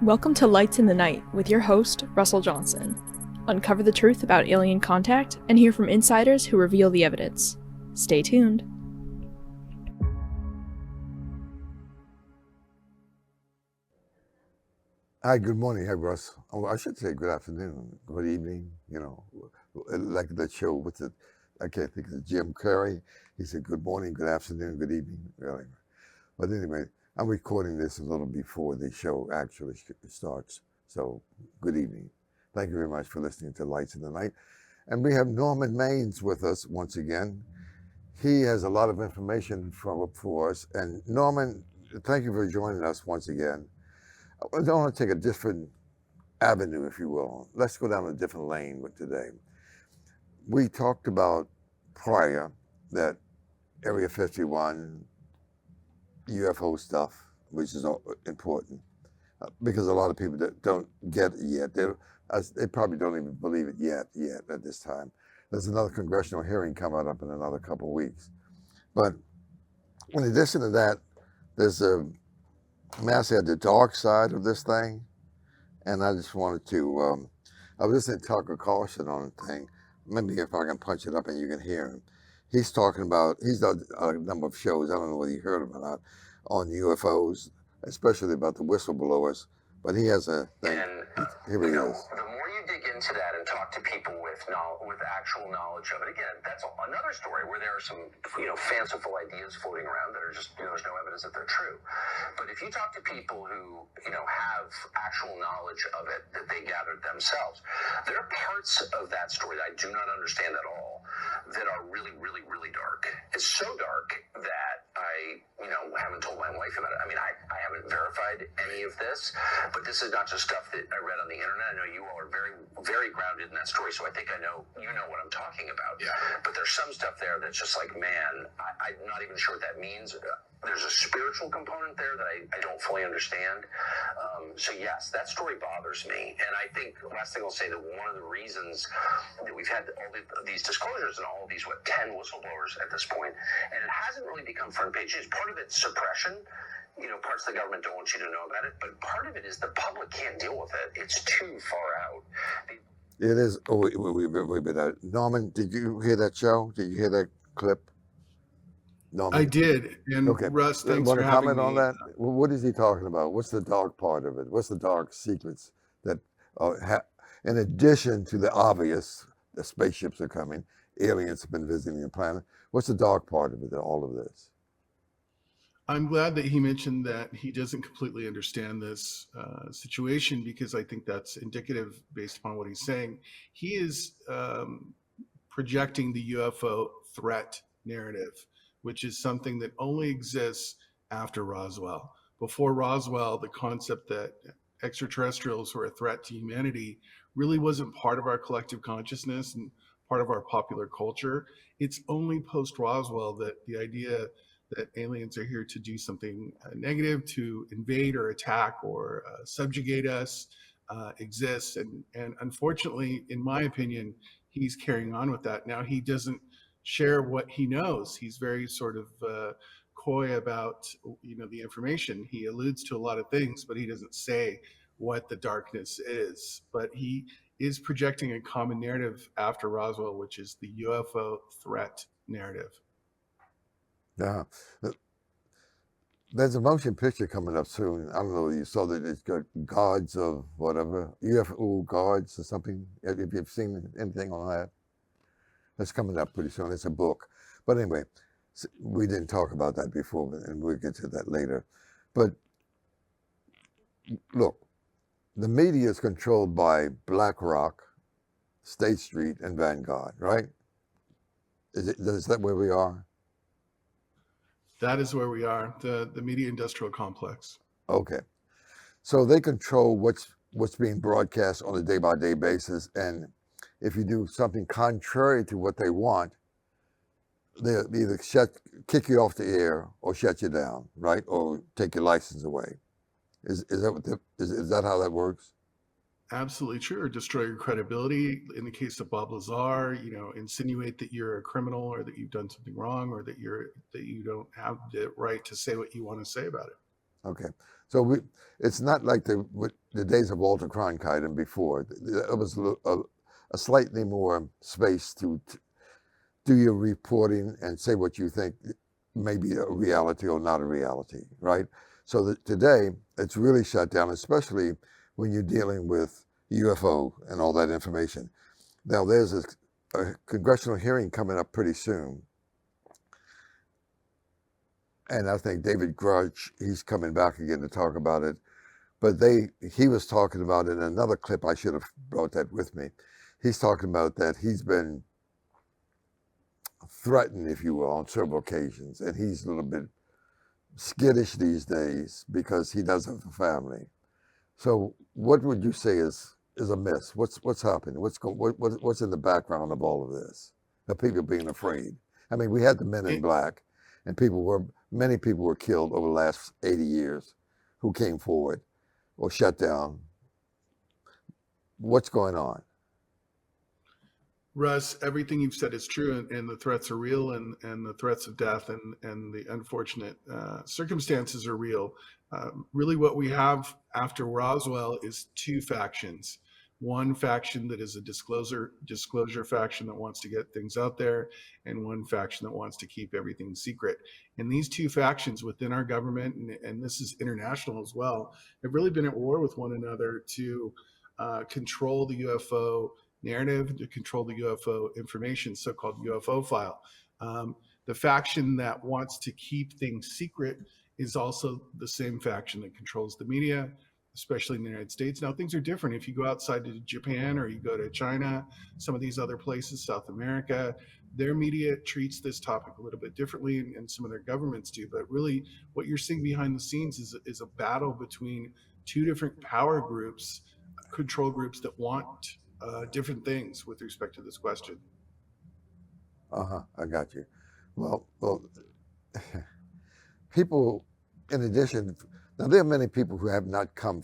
Welcome to Lights in the Night with your host, Russ Johnson. Uncover the truth about alien contact and hear from insiders who reveal the evidence. Stay tuned. Hi, good morning. Hi, Russ. Oh, I should say good afternoon, good evening. Like that show with the, I can't think of it, Jim Carrey. He said good morning, good afternoon, good evening. Really. But anyway, I'm recording this a little before the show actually starts. So, good evening. Thank you very much for listening to Lights in the Night. And we have Norman Maines with us once again. He has a lot of information for us. And Norman, thank you for joining us once again. I want to take a different avenue, if you will. Let's go down a different lane with today. We talked about prior that Area 51 UFO stuff, which is important because a lot of people that don't get it yet. They probably don't even believe it yet at this time. There's another congressional hearing coming up in another couple of weeks. But in addition to that, there's a mass at the dark side of this thing. And I just wanted to, I was listening to Tucker Carlson on a thing. Maybe if I can punch it up and you can hear him. He's talking about, he's done a number of shows, I don't know whether you heard him or not, on UFOs, especially about the whistleblowers. But he has a thing. Here he is. The more you dig into that and talk to people with actual knowledge of it, again, that's another story where there are some, fanciful ideas floating around that are just, there's no evidence that they're true. But if you talk to people who, have actual knowledge of it that they gathered themselves, there are parts of that story that I do not understand at all that are really, really, really dark. It's so dark that I, haven't told my wife about it. I mean, I haven't verified any of this, but this is not just stuff that I read on the internet. I know you all are very, very grounded in that story, so I think I know what I'm talking about. Yeah. But there's some stuff there that's just like, man, I'm not even sure what that means. There's a spiritual component there that I don't fully understand. So yes, that story bothers me. And I think, last thing I'll say, that one of the reasons that we've had all these disclosures and all of these, 10 whistleblowers at this point, and it hasn't really become front page news. Part of it's suppression. Parts of the government don't want you to know about it, but part of it is the public can't deal with it. It's too far out. It is. Oh, wait a minute. Norman, did you hear that show? Did you hear that clip? Norman? I did. And okay. Russ, thanks want for to having comment me. on that? What is he talking about? What's the dark part of it? What's the dark secrets that, in addition to the obvious, the spaceships are coming, aliens have been visiting the planet. What's the dark part of it, all of this? I'm glad that he mentioned that he doesn't completely understand this situation, because I think that's indicative based upon what he's saying. He is projecting the UFO threat narrative, which is something that only exists after Roswell. Before Roswell, the concept that extraterrestrials were a threat to humanity really wasn't part of our collective consciousness and part of our popular culture. It's only post-Roswell that the idea that aliens are here to do something negative, to invade or attack or subjugate us, exists. And unfortunately, in my opinion, he's carrying on with that. Now, he doesn't share what he knows. He's very sort of coy about the information. He alludes to a lot of things, but he doesn't say what the darkness is. But he is projecting a common narrative after Roswell, which is the UFO threat narrative. Yeah. There's a motion picture coming up soon. I don't know if you saw that. It's got gods of whatever, UFO gods or something. If you've seen anything on that, that's coming up pretty soon. It's a book. But anyway, we didn't talk about that before, and we'll get to that later. But look, the media is controlled by BlackRock, State Street, and Vanguard, right? Is that where we are? That is where we are, the media industrial complex. Okay. So they control what's being broadcast on a day-by-day basis, and if you do something contrary to what they want, they'll either kick you off the air or shut you down, right? Or take your license away. Is that how that works? Absolutely true. Or destroy your credibility. In the case of Bob Lazar, insinuate that you're a criminal or that you've done something wrong or that you don't have the right to say what you want to say about it. Okay, so it's not like the days of Walter Cronkite and before. It was a slightly more space to do your reporting and say what you think may be a reality or not a reality, right? So that today it's really shut down, especially when you're dealing with UFO and all that information. Now there's a congressional hearing coming up pretty soon, and I think David Grudge, he's coming back again to talk about it. But he was talking about in another clip. I should have brought that with me. He's talking about that he's been threatened, if you will, on several occasions, and he's a little bit skittish these days because he does have a family. So, what would you say is amiss? What's happening? What's in the background of all of this? The people being afraid. I mean, we had the Men in Black, and many people were killed over the last 80 years, who came forward or shut down. What's going on? Russ, everything you've said is true, and the threats are real, and the threats of death and the unfortunate circumstances are real. Really, what we have after Roswell is two factions. One faction that is a disclosure faction that wants to get things out there, and one faction that wants to keep everything secret. And these two factions within our government, and this is international as well, have really been at war with one another to control the UFO narrative, to control the UFO information, so-called UFO file. The faction that wants to keep things secret is also the same faction that controls the media, especially in the United States. Now, things are different. If you go outside to Japan or you go to China, some of these other places, South America, their media treats this topic a little bit differently, and some of their governments do. But really, what you're seeing behind the scenes is a battle between two different power groups, control groups that want different things with respect to this question. I got you. Well, people, in addition, now there are many people who have not come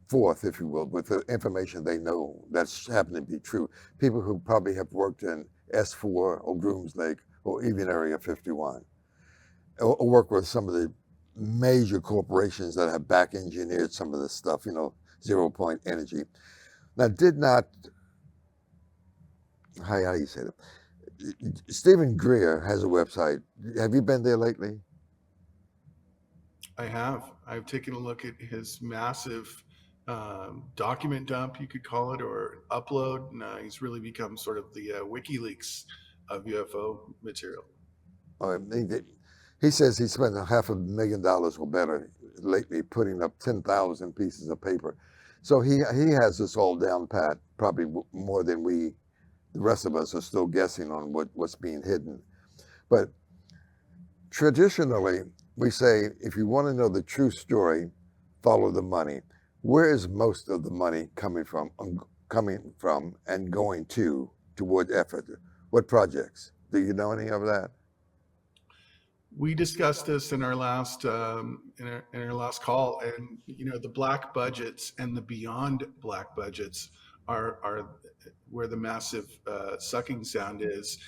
forth, if you will, with the information they know that's happened to be true. People who probably have worked in S4 or Grooms Lake or even Area 51, or work with some of the major corporations that have back engineered some of this stuff, 0 Point Energy. Now, how do you say that? Stephen Greer has a website. Have you been there lately? I have. I've taken a look at his massive document dump, you could call it, or upload. And, he's really become sort of the WikiLeaks of UFO material. He says he spent $500,000 or better lately putting up 10,000 pieces of paper. So he has this all down pat, probably more than the rest of us are still guessing on what's being hidden. But traditionally, we say, if you want to know the true story, follow the money. Where is most of the money coming from and going toward effort? What projects? Do you know any of that? We discussed this in our last in our last call, and the black budgets and the beyond black budgets are where the massive sucking sound is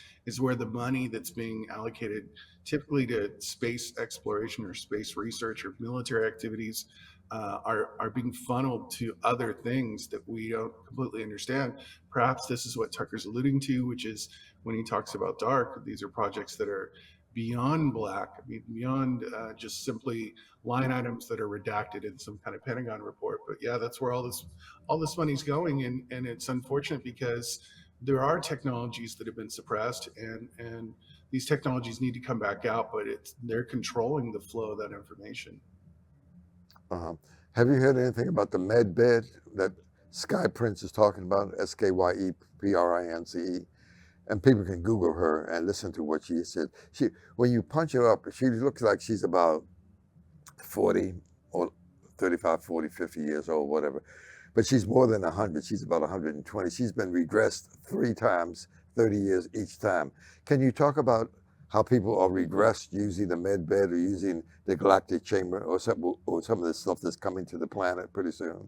where the money that's being allocated typically to space exploration or space research or military activities are being funneled to other things that we don't completely understand. Perhaps this is what Tucker's alluding to, which is when he talks about dark, these are projects that are beyond black, beyond just simply line items that are redacted in some kind of Pentagon report. But yeah, that's where all this money's going, and it's unfortunate because there are technologies that have been suppressed, and these technologies need to come back out, but they're controlling the flow of that information. Have you heard anything about the med bed that Sky Prince is talking about? SKYEPRINCE. And people can Google her and listen to what she said. When you punch her up, she looks like she's about 40 or 35, 40, 50 years old, whatever. But she's more than 100. She's about 120. She's been regressed 3 times, 30 years each time. Can you talk about how people are regressed using the med bed or using the galactic chamber or some of the stuff that's coming to the planet pretty soon?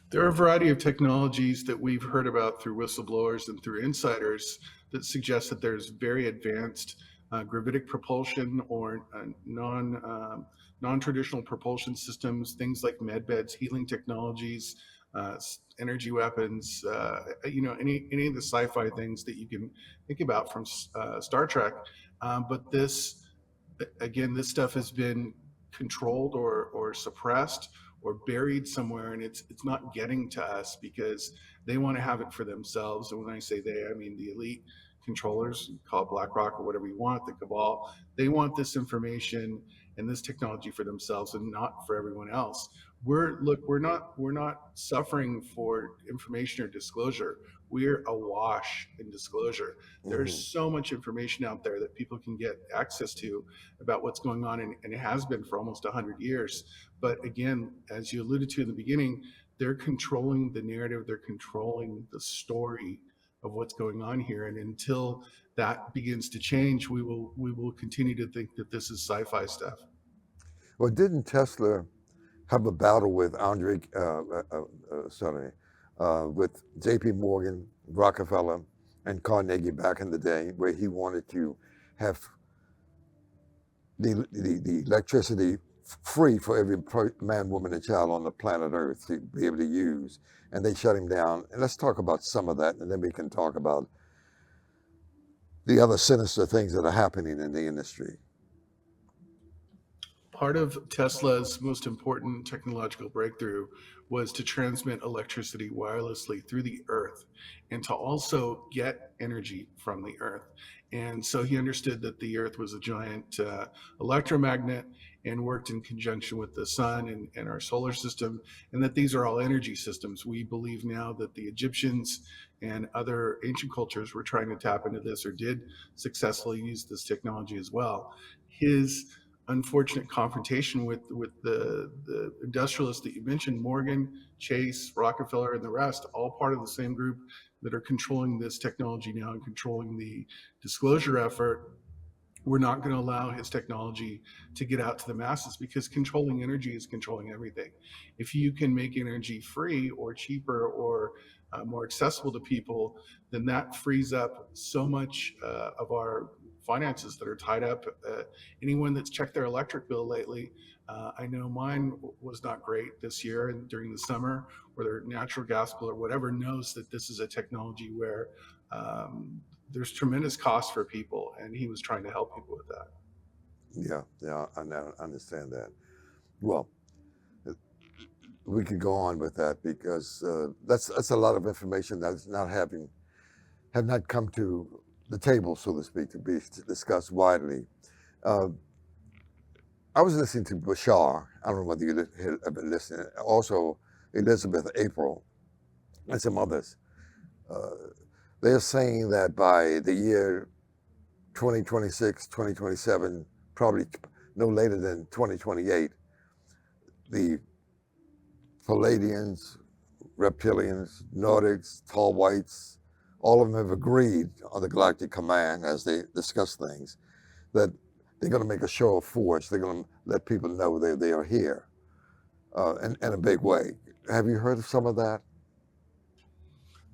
There are a variety of technologies that we've heard about through whistleblowers and through insiders that suggest that there's very advanced gravitic propulsion or non-traditional propulsion systems, things like med beds, healing technologies, energy weapons, any of the sci-fi things that you can think about from Star Trek. But this stuff has been controlled or suppressed or buried somewhere, and it's not getting to us because they want to have it for themselves. And when I say they, I mean the elite controllers, call it BlackRock or whatever you want, the cabal. They want this information and this technology for themselves and not for everyone else. We're not suffering for information or disclosure. We're awash in disclosure. There's so much information out there that people can get access to about what's going on, and it has been for almost 100 years. But again, as you alluded to in the beginning, they're controlling the narrative, they're controlling the story of what's going on here. And until that begins to change, we will continue to think that this is sci-fi stuff. Well, didn't Tesla have a battle with with J.P. Morgan, Rockefeller, and Carnegie back in the day, where he wanted to have the electricity free for every man, woman, and child on the planet Earth to be able to use, and they shut him down. And let's talk about some of that, and then we can talk about the other sinister things that are happening in the industry. Part of Tesla's most important technological breakthrough was to transmit electricity wirelessly through the earth and to also get energy from the earth. And so he understood that the earth was a giant electromagnet and worked in conjunction with the sun and our solar system, and that these are all energy systems. We believe now that the Egyptians and other ancient cultures were trying to tap into this or did successfully use this technology as well. His unfortunate confrontation with the industrialists that you mentioned, Morgan, Chase, Rockefeller, and the rest, all part of the same group that are controlling this technology now and controlling the disclosure effort. We're not going to allow his technology to get out to the masses, because controlling energy is controlling everything. If you can make energy free or cheaper or more accessible to people, then that frees up so much of our finances that are tied up. Anyone that's checked their electric bill lately, I know mine was not great this year and during the summer, or their natural gas bill or whatever, knows that this is a technology where there's tremendous cost for people, and he was trying to help people with that. Yeah, I understand that. Well, we could go on with that, because that's a lot of information that's have not come to the table, so to speak, to be discussed widely. I was listening to Bashar. I don't know whether you have been listening. Also, Elizabeth April and some others. They're saying that by the year 2026, 2027, probably no later than 2028, the Palladians, reptilians, Nordics, tall whites, all of them have agreed on the Galactic Command, as they discuss things, that they're going to make a show of force. They're going to let people know they are here in a big way. Have you heard of some of that?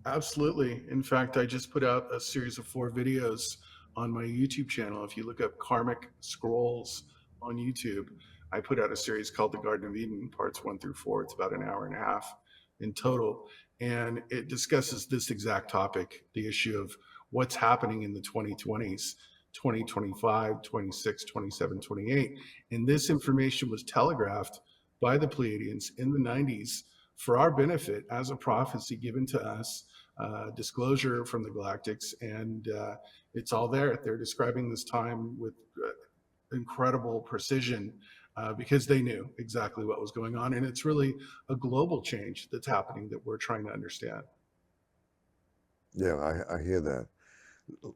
Absolutely. In fact, I just put out a series of 4 videos on my YouTube channel. If you look up Karmic Scrolls on YouTube, I put out a series called The Garden of Eden, parts 1 through 4. It's about an hour and a half in total. And it discusses this exact topic, the issue of what's happening in the 2020s, 2025, 26, 27, 28. And this information was telegraphed by the Pleiadians in the 90s for our benefit as a prophecy given to us, disclosure from the Galactics, and it's all there. They're describing this time with incredible precision because they knew exactly what was going on, and it's really a global change that's happening that we're trying to understand. Yeah, I hear that.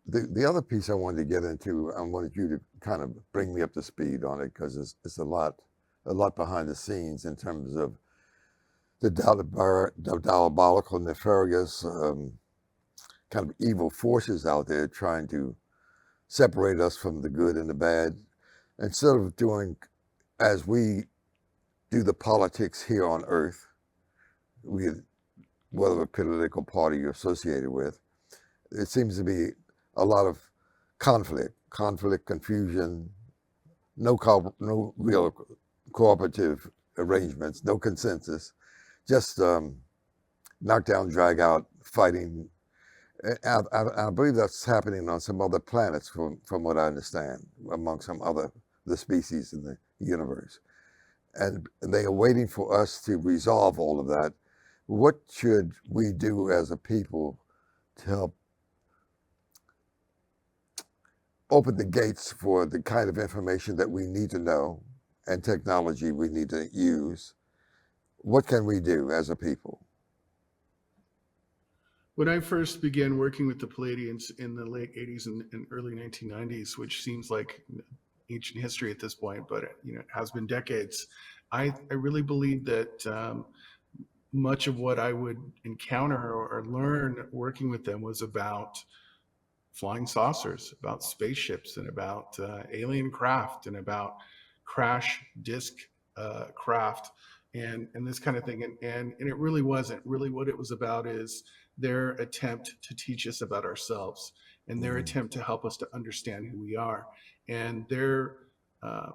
The other piece I wanted to get into, I wanted you to kind of bring me up to speed on it, because it's a lot behind the scenes in terms of the diabolical, nefarious, kind of evil forces out there trying to separate us from the good and the bad. Instead of doing as we do the politics here on Earth, whatever political party you're associated with, it seems to be a lot of conflict, confusion, no real cooperative arrangements, no consensus, just knockdown, drag out, fighting. I believe that's happening on some other planets, from what I understand, among some other the species in the universe, and they are waiting for us to resolve all of that. What should we do as a people to help open the gates for the kind of information that we need to know and technology we need to use? What can we do as a people? When I first began working with the Palladians in the late 80s and early 1990s, which seems like ancient history at this point, but it has been decades, I really believe that much of what I would encounter or learn working with them was about flying saucers, about spaceships, and about alien craft, and about crash disk craft, and this kind of thing. And it really wasn't. Really, what it was about is their attempt to teach us about ourselves, and their attempt to help us to understand who we are. And their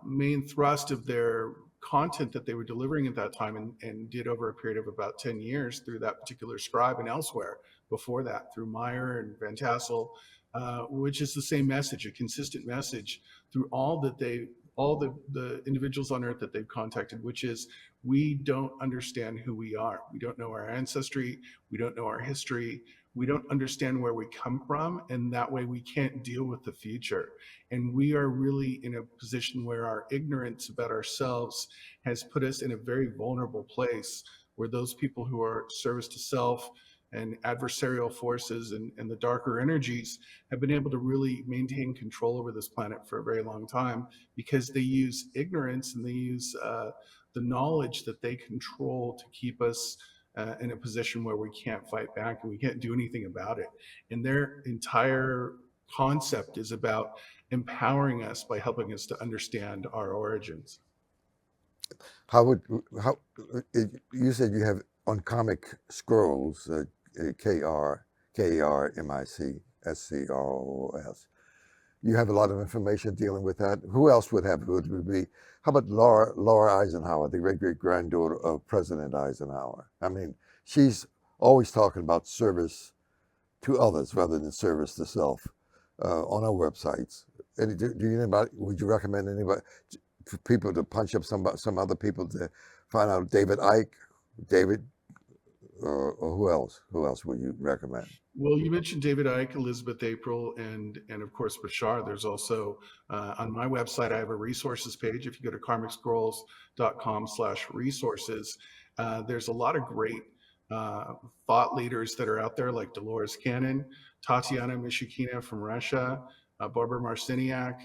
main thrust of their content that they were delivering at that time, and did over a period of about 10 years through that particular scribe and elsewhere before that through Meyer and Van Tassel, which is the same message, a consistent message through all the individuals on earth that they've contacted, which is, we don't understand who we are. We don't know our ancestry. We don't know our history. We don't understand where we come from, and that way we can't deal with the future. And we are really in a position where our ignorance about ourselves has put us in a very vulnerable place, where those people who are service to self and adversarial forces and the darker energies have been able to really maintain control over this planet for a very long time, because they use ignorance, and they use the knowledge that they control to keep us in a position where we can't fight back and we can't do anything about it. And their entire concept is about empowering us by helping us to understand our origins. How you said you have on comic scrolls, KRMICSCROS. You have a lot of information dealing with that. Who else would have? Would be, how about Laura Eisenhower, the great granddaughter of President Eisenhower? I mean, she's always talking about service to others rather than service to self on our websites. And would you recommend anybody, for people to punch up some other people to find out David Icke, or who else? Who else would you recommend? Well, you mentioned David Icke, Elizabeth April, and of course Bashar. There's also on my website, I have a resources page. If you go to karmicscrolls.com/resources, there's a lot of great thought leaders that are out there, like Dolores Cannon, Tatiana Mishukina from Russia, Barbara Marciniak,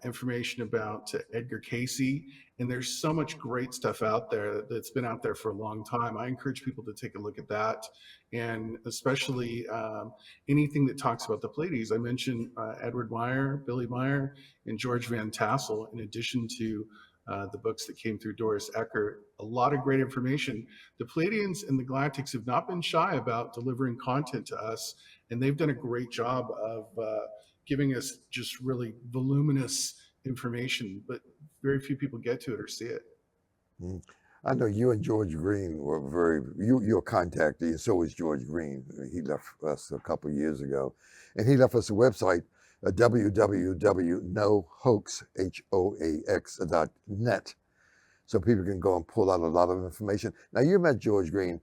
information about Edgar Casey. And there's so much great stuff out there that's been out there for a long time. I encourage people to take a look at that, and especially anything that talks about the Pleiades. I mentioned Edward Meyer, Billy Meyer, and George Van Tassel, in addition to the books that came through Doris Eckert. A lot of great information. The Pleiadians and the Galactics have not been shy about delivering content to us, and they've done a great job of giving us just really voluminous information, but very few people get to it or see it. I know you and George Green were you're contacted, and so is George Green. He left us a couple of years ago, and he left us a website, www.nohoax.net, so people can go and pull out a lot of information. Now, you met George Green.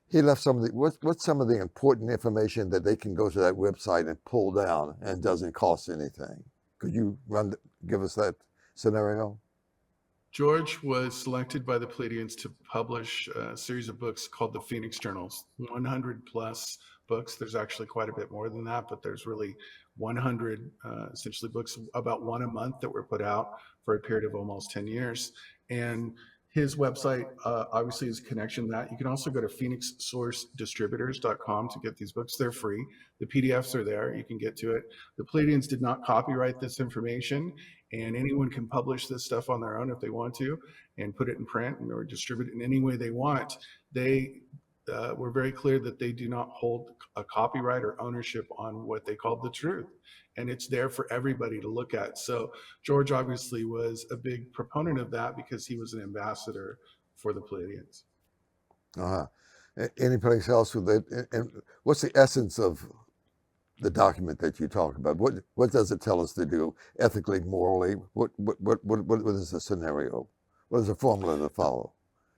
He left some of the, what's some of the important information that they can go to that website and pull down and doesn't cost anything? Could you give us that scenario? George was selected by the Pleiadians to publish a series of books called the Phoenix Journals, 100 plus books. There's actually quite a bit more than that, but there's really 100 essentially books, about one a month, that were put out for a period of almost 10 years. And his website obviously is a connection to that. You can also go to phoenixsourcedistributors.com to get these books. They're free. The PDFs are there. You can get to it. The Pleiadians did not copyright this information, and anyone can publish this stuff on their own if they want to, and put it in print or distribute it in any way they want. They were very clear that they do not hold a copyright or ownership on what they called the truth. and it's there for everybody to look at. So George obviously was a big proponent of that because he was an ambassador for the Pleiadians. Uh-huh. Any place else with it? And what's the essence of the document that you talk about? What does it tell us to do ethically, morally? What is the scenario? What is the formula to follow?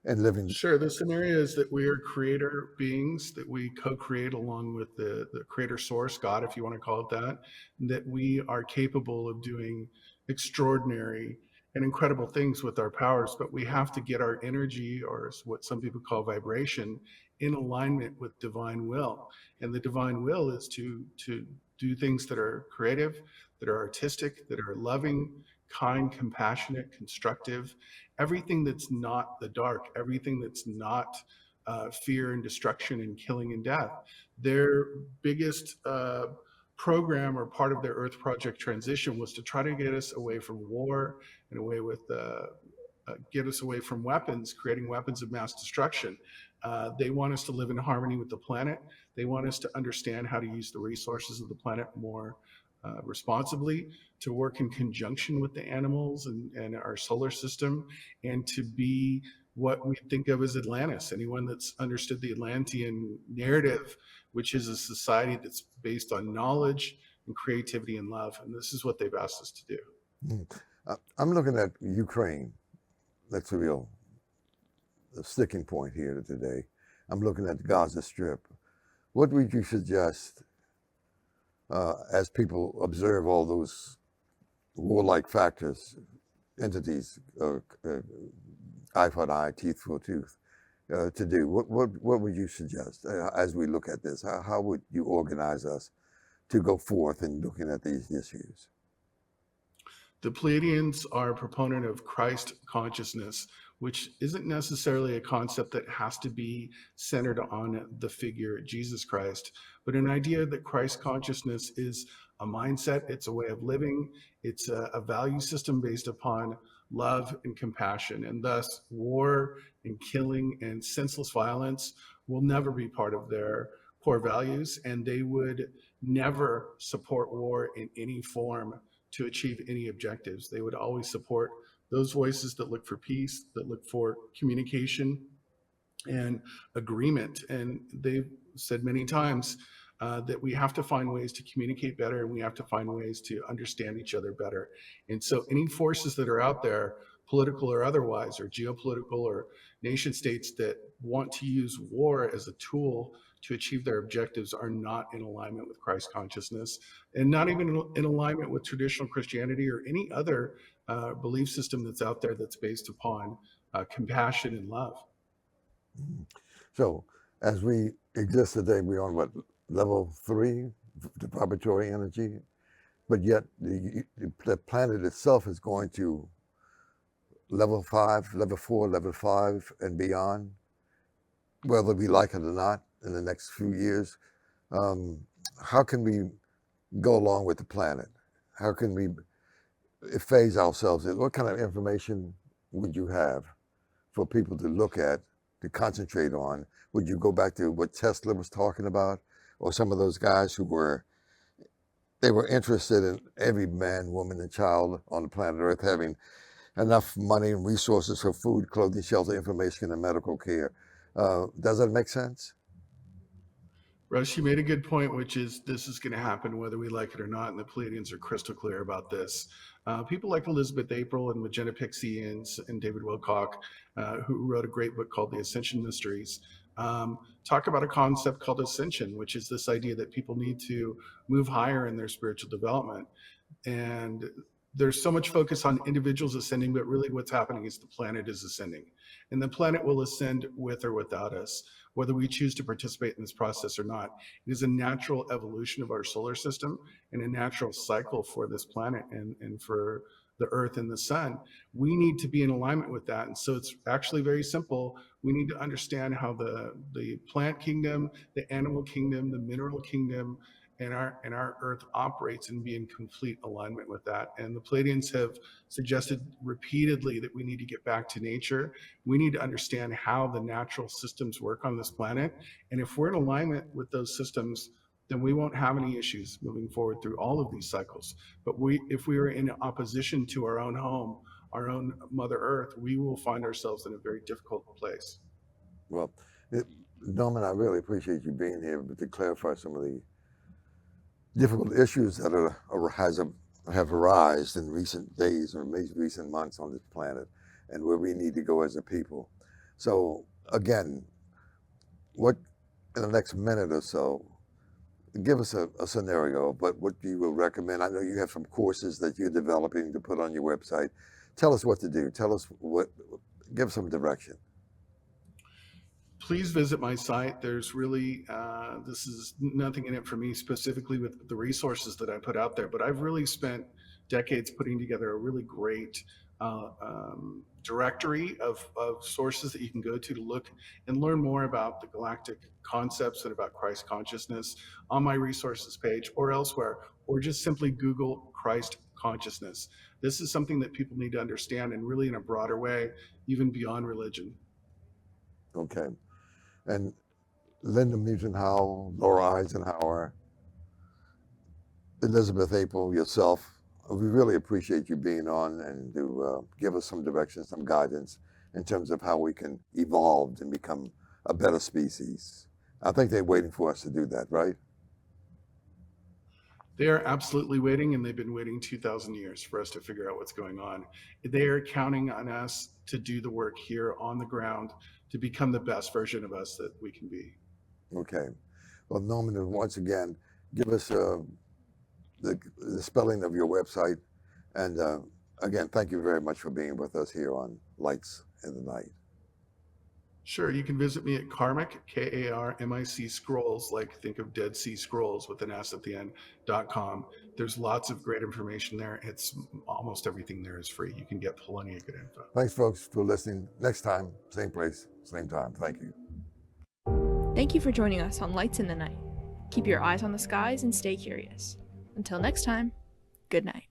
And living. Sure. The scenario is that we are creator beings, that we co-create along with the creator source, God, if you want to call it that we are capable of doing extraordinary and incredible things with our powers, but we have to get our energy, or what some people call vibration, in alignment with divine will. And the divine will is to do things that are creative, that are artistic, that are loving, kind, compassionate, constructive, everything that's not the dark, everything that's not fear and destruction and killing and death. Their biggest program, or part of their Earth Project transition, was to try to get us away from war and away with get us away from weapons, creating weapons of mass destruction. They want us to live in harmony with the planet. They want us to understand how to use the resources of the planet more responsibly, to work in conjunction with the animals and our solar system, and to be what we think of as Atlantis. Anyone that's understood the Atlantean narrative, which is a society that's based on knowledge and creativity and love. And this is what they've asked us to do. I'm looking at Ukraine. That's a real sticking point here today. I'm looking at the Gaza Strip. What would you suggest as people observe all those warlike factors, entities, eye for an eye, teeth for a tooth, to do? What would you suggest as we look at this? How would you organize us to go forth in looking at these issues? The Pleiadians are a proponent of Christ consciousness, which isn't necessarily a concept that has to be centered on the figure Jesus Christ, but an idea that Christ consciousness is a mindset, it's a way of living, it's a value system based upon love and compassion, and thus war and killing and senseless violence will never be part of their core values, and they would never support war in any form to achieve any objectives. They would always support those voices that look for peace, that look for communication and agreement. And they've said many times that we have to find ways to communicate better, and we have to find ways to understand each other better. And so any forces that are out there, political or otherwise, or geopolitical, or nation states that want to use war as a tool to achieve their objectives, are not in alignment with Christ consciousness, and not even in alignment with traditional Christianity or any other belief system that's out there that's based upon compassion and love. So as we exist today, we're on what, level 3, the vibratory energy, but yet the planet itself is going to level 5, level 4, level 5, and beyond, whether we like it or not, in the next few years. How can we go along with the planet? How can we phase ourselves in? What kind of information would you have for people to look at, to concentrate on? Would you go back to what Tesla was talking about, or some of those guys who were interested in every man, woman, and child on the planet Earth having enough money and resources for food, clothing, shelter, information, and medical care? Does that make sense? Russ, you made a good point, which is this is going to happen whether we like it or not, and the Pleiadians are crystal clear about this. People like Elizabeth April and Magenta Pixie and David Wilcock, who wrote a great book called The Ascension Mysteries, talk about a concept called ascension, which is this idea that people need to move higher in their spiritual development. And there's so much focus on individuals ascending, but really what's happening is the planet is ascending. And the planet will ascend with or without us, whether we choose to participate in this process or not. It is a natural evolution of our solar system and a natural cycle for this planet and for the Earth and the Sun. We need to be in alignment with that. And so it's actually very simple. We need to understand how the plant kingdom, the animal kingdom, the mineral kingdom, and our Earth operates, and be in complete alignment with that. And the Pleiadians have suggested repeatedly that we need to get back to nature. We need to understand how the natural systems work on this planet. And if we're in alignment with those systems, then we won't have any issues moving forward through all of these cycles. But if we are in opposition to our own home, our own Mother Earth, we will find ourselves in a very difficult place. Well, Norman, I really appreciate you being here to clarify some of the difficult issues that have arisen in recent days or maybe recent months on this planet, and where we need to go as a people. So again, what in the next minute or so, give us a scenario, but what you will recommend. I know you have some courses that you're developing to put on your website. Tell us what to do. Tell us give some direction. Please visit my site. There's really, this is nothing in it for me specifically with the resources that I put out there, but I've really spent decades putting together a really great directory of sources that you can go to look and learn more about the galactic concepts and about Christ consciousness on my resources page or elsewhere, or just simply Google Christ consciousness. This is something that people need to understand, and really in a broader way, even beyond religion. Okay. And Linda Musenhow, Laura Eisenhower, Elizabeth April, yourself, we really appreciate you being on and to give us some direction, some guidance in terms of how we can evolve and become a better species. I think they're waiting for us to do that, right? They are absolutely waiting, and they've been waiting 2,000 years for us to figure out what's going on. They are counting on us to do the work here on the ground to become the best version of us that we can be. Okay. Well, Norman, once again, give us the spelling of your website. And again, thank you very much for being with us here on Lights in the Night. Sure, you can visit me at Karmic, Karmic Scrolls, like think of Dead Sea Scrolls with an S at the end.com. There's lots of great information there. It's almost everything there is free. You can get plenty of good info. Thanks, folks, for listening. Next time, same place, same time. Thank you. Thank you for joining us on Lights in the Night. Keep your eyes on the skies and stay curious. Until next time, good night.